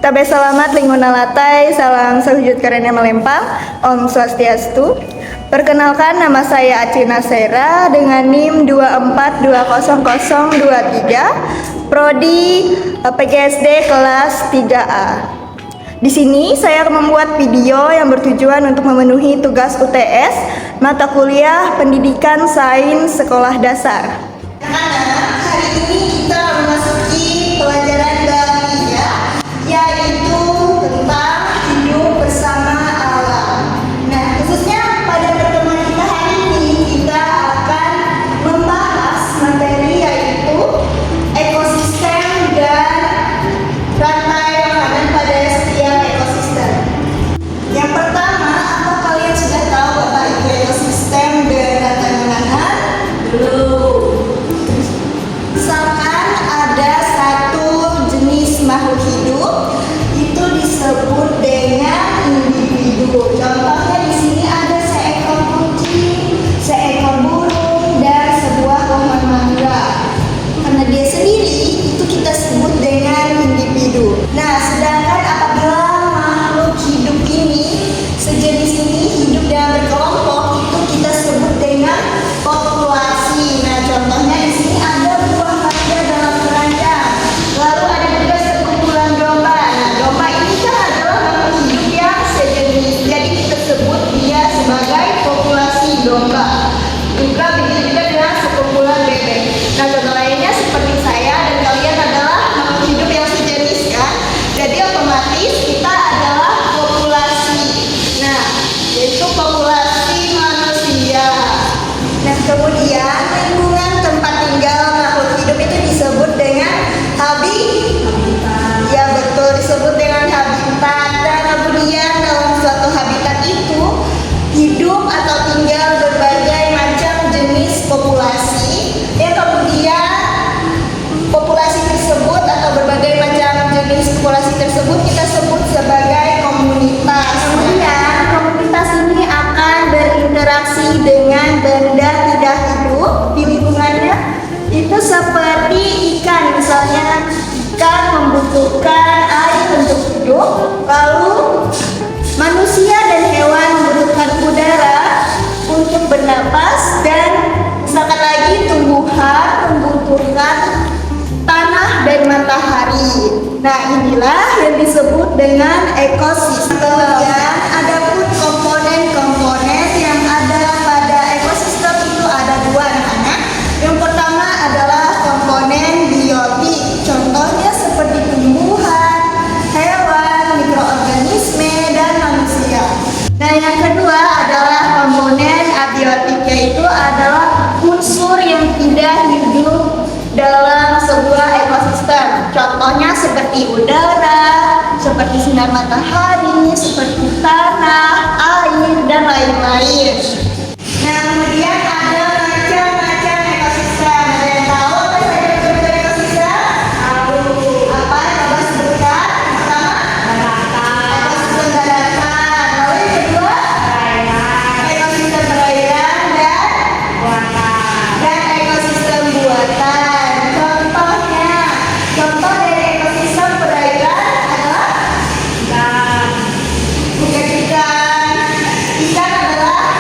Tabe selamat lingkungan latai, salam sewujud karena melempang, Om Swastiastu. Perkenalkan, nama saya Acina Sera dengan NIM 2420023, Prodi PGSD kelas 3A. Di sini saya akan membuat video yang bertujuan untuk memenuhi tugas UTS mata kuliah Pendidikan Sains Sekolah Dasar. Anak-anak, hari ini kita memasuki pelajaran ketiga, yaitu tentang hidup bersama alam. Nah, khususnya pada pertemuan kita hari ini, kita akan membahas materi yaitu ekosistem dan rantai makanan pada setiap ekosistem. Yang pertama, apa kalian sudah tahu apa itu ekosistem dan rantai makanan? Belum. Misalkan ada satu jenis makhluk hidup, itu disebut dengan individu. Contohnya di sini ada seekor kucing, seekor burung, dan sebuah pohon mangga. Karena dia sendiri, itu kita sebut dengan individu. Nah, sedangkan apabila makhluk hidup ini, sejenis ini hidup dalam berkelompok, itu kita sebut dengan populasi. Nah, contohnya di sini ada buah mangga dalam keranjang. Lalu ada juga sekumpulan domba. Nah, domba ini kan adalah makhluk hidup yang sejenis. Jadi kita sebut dia sebagai populasi domba. Juga begitu juga dengan sekumpulan bebek. Nah, contoh lainnya seperti saya dan kalian adalah makhluk hidup yang sejenis kan. Jadi otomatis kita adalah populasi. Nah, yaitu populasi manusia. Nah, kemudian lingkungan tempat tinggal makhluk hidup itu disebut dengan habitat. Ya betul, disebut dengan habitat. Dan kemudian dalam suatu habitat itu hidup atau tinggal berbagai macam jenis populasi. Yang kemudian populasi tersebut atau berbagai macam jenis populasi tersebut kita sebut sebagai komunitas. Kemudian komunitas ini akan berinteraksi dengan benda tidak hidup di lingkungannya. Itu seperti ikan, misalnya ikan membutuhkan air untuk hidup, lalu manusia dan hewan membutuhkan udara untuk bernapas, dan misalkan lagi tumbuhan membutuhkan tanah dan matahari. Nah, inilah yang disebut dengan ekosistem. Kemudian ada pun komponen-komponen yang ada pada ekosistem itu ada dua anak-anak. Yang pertama adalah komponen biotik. Contohnya seperti tumbuhan, hewan, mikroorganisme, dan manusia. Nah, yang kedua adalah komponen abiotik, yaitu adalah unsur yang tidak hidup dalam sebuah ekosistem. Contohnya seperti udara, seperti sinar matahari, seperti tanah, air, dan lain-lain. Nah, kemudian ada macam-macam ekosistem. Ada yang tahu apa saja bentuk ekosistem? Tahu. Apa? Coba sebutkan. Pertama, daratan. Ekosistem daratan. Lalu yang kedua, perairan. Ekosistem perairan dan buatan. Dan ekosistem buatan. Contoh dari ekosistem perairan adalah ikan. Bukan ikan. Ikan adalah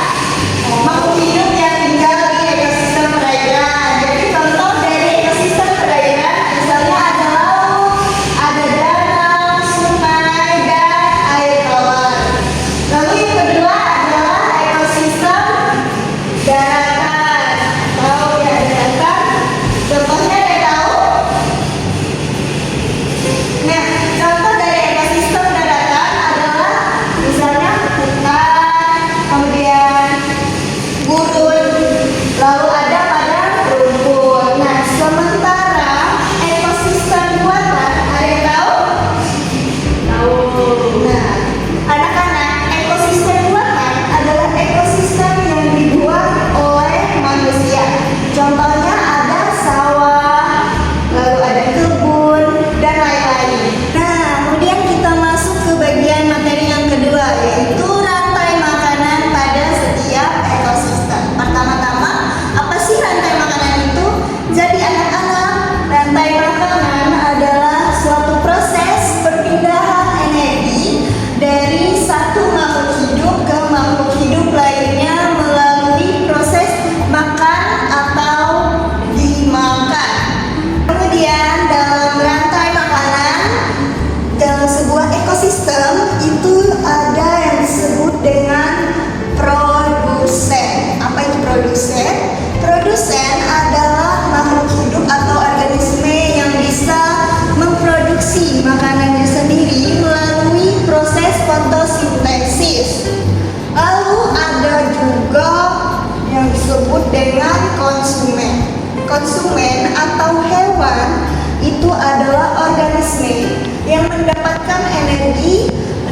menghasilkan energi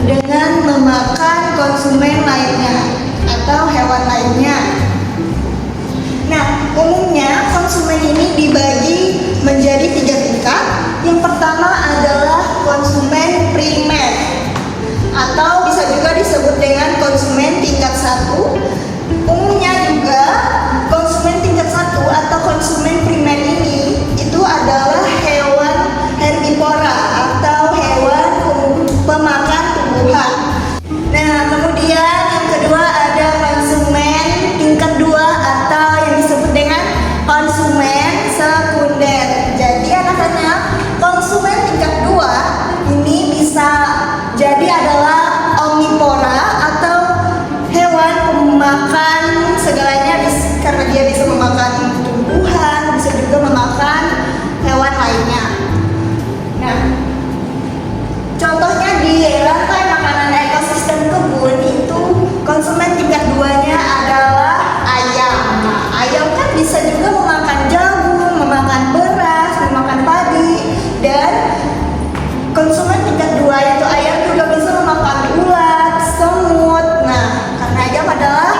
dengan memakan konsumen lainnya atau hewan lainnya. Nah, umumnya konsumen ini dibagi menjadi 3 tingkat. Yang pertama adalah konsumen primer atau bisa juga disebut dengan konsumen tingkat 1. Umumnya juga konsumen tingkat 1 atau konsumen primer ini itu adalah hewan herbivora atau hewan pemakan tumbuhan. Nah, kemudian yang kedua ada konsumen tingkat 2 atau yang disebut dengan konsumen sekunder. Jadi anak-anak, konsumen tingkat 2 ini bisa jadi adalah omnivora atau hewan pemakan segalanya karena dia bisa memakan tumbuhan, bisa juga memakan hewan lainnya. Nah, contohnya di rantai makanan ekosistem kebun itu konsumen tingkat 2-nya adalah ayam. Nah, ayam kan bisa juga memakan jagung, memakan beras, memakan padi, dan konsumen tingkat 2 itu ayam juga bisa memakan ulat, semut. Nah, karena ayam adalah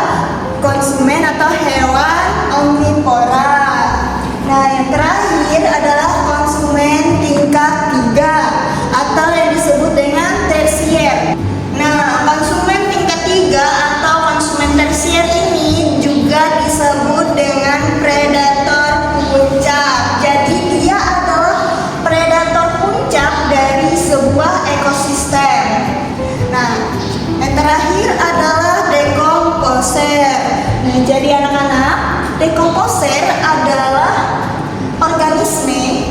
konsumen atau hewan omnivora. Nah, yang terakhir adalah konsumen tingkat 3 atau yang disebut dengan tersier. Nah, konsumen tingkat 3 atau konsumen tersier ini juga disebut dengan predator puncak. Jadi dia adalah predator puncak dari sebuah ekosistem. Nah, yang terakhir adalah dekomposer. Nah, jadi anak-anak, dekomposer adalah organisme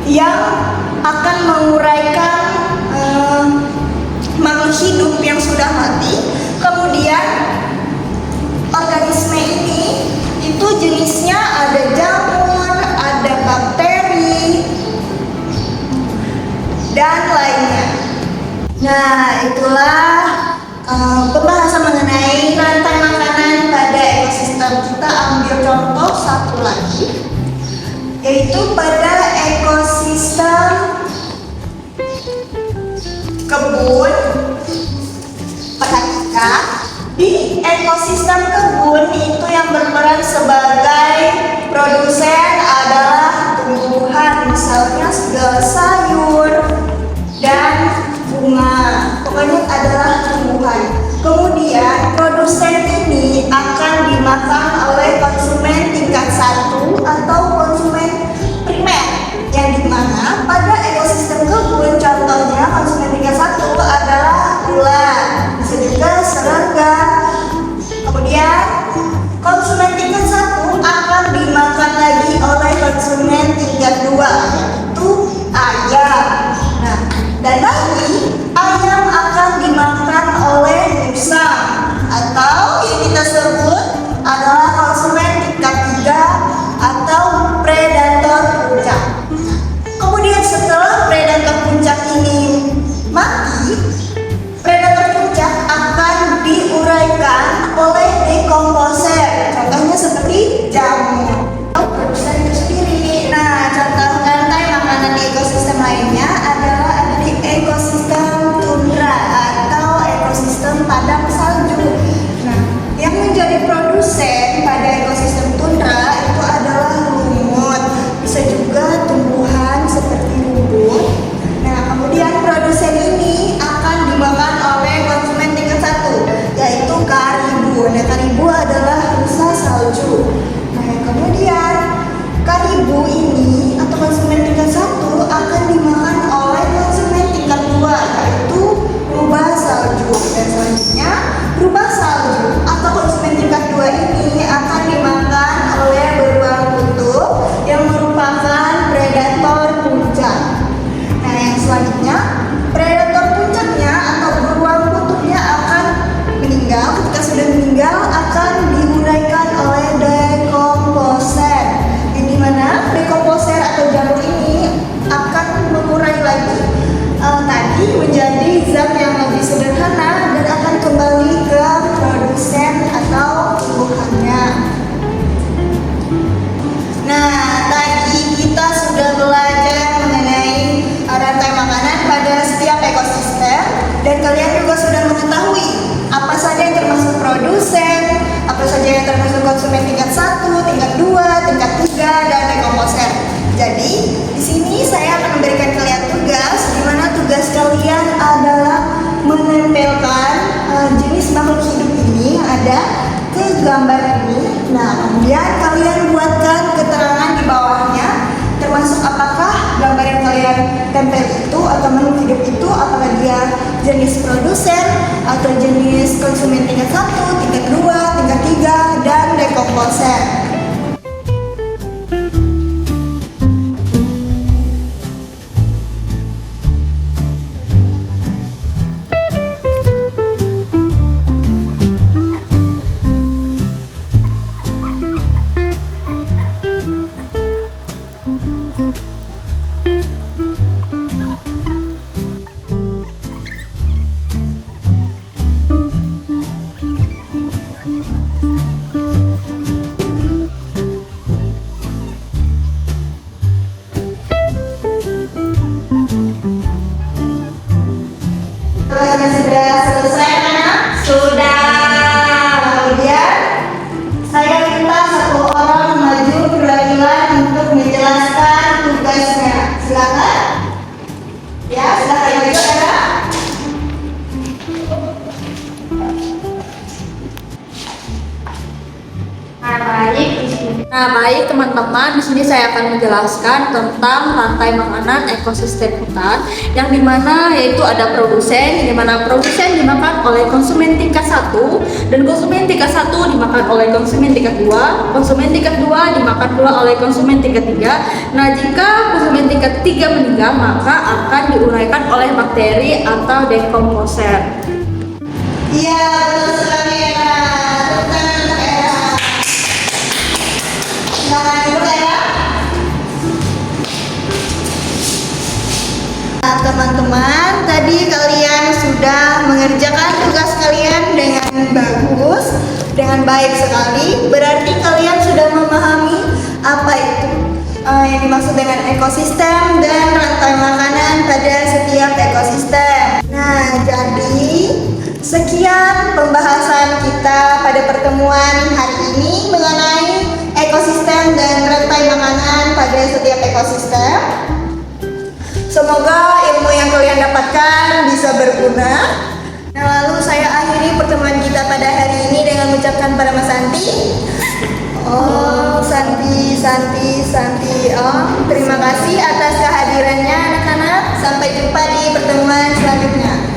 yang akan menguraikan makhluk hidup yang sudah mati. Kemudian organisme ini itu jenisnya ada jamur, ada bakteri, dan lainnya. Nah, itulah pembahasan mengenai rantai makanan pada ekosistem. Kita ambil contoh satu lagi, yaitu pada ekosistem kebun. Perhatikan, di ekosistem kebun itu yang berperan sebagai produsen adalah tumbuhan, misalnya segala sayur dan bunga. Pokoknya adalah tumbuhan. Kemudian produsen ini akan dimakan oleh konsumen tingkat 1 atau konsumen primer, yang dimana pada ekosistem kebun contohnya konsumen tingkat 1 adalah ulat, bisa juga serangga, kemudian gambar ini. Nah, kemudian kalian buatkan keterangan di bawahnya, termasuk apakah gambar yang kalian tempel itu atau menu hidup itu, apakah dia jenis produsen atau jenis konsumen tingkat 1, tingkat 2, tingkat 3, dan dekomposer. Sudah selesai, anak? Sudah. Kemudian saya minta satu orang maju perwakilan untuk menjelaskan tugasnya. Silakan. Ya, silakan maju, anak. Baik teman-teman, di sini saya akan menjelaskan tentang rantai makanan ekosistem hutan, yang dimana yaitu ada produsen, di mana produsen dimakan oleh konsumen tingkat 1 dan konsumen tingkat 1 dimakan oleh konsumen tingkat 2, konsumen tingkat 2 dimakan pula oleh konsumen tingkat 3. Nah, jika konsumen tingkat 3 meninggal, maka akan diuraikan oleh bakteri atau dekomposer. Iya, betul sekali, anak. Silakan duduk, ya. Nah, teman-teman, tadi kalian sudah mengerjakan tugas kalian dengan bagus, dengan baik sekali. Berarti kalian sudah memahami apa itu yang dimaksud dengan ekosistem dan rantai makanan pada setiap ekosistem. Nah, jadi sekian pembahasan kita pada pertemuan hari ini mengenai ekosistem dan rantai makanan pada setiap ekosistem. Semoga ilmu yang kalian dapatkan bisa berguna. Nah, lalu saya akhiri pertemuan kita pada hari ini dengan mengucapkan pada Mas Santi. Oh, Santi. Oh, terima kasih atas kehadirannya anak-anak. Sampai jumpa di pertemuan selanjutnya.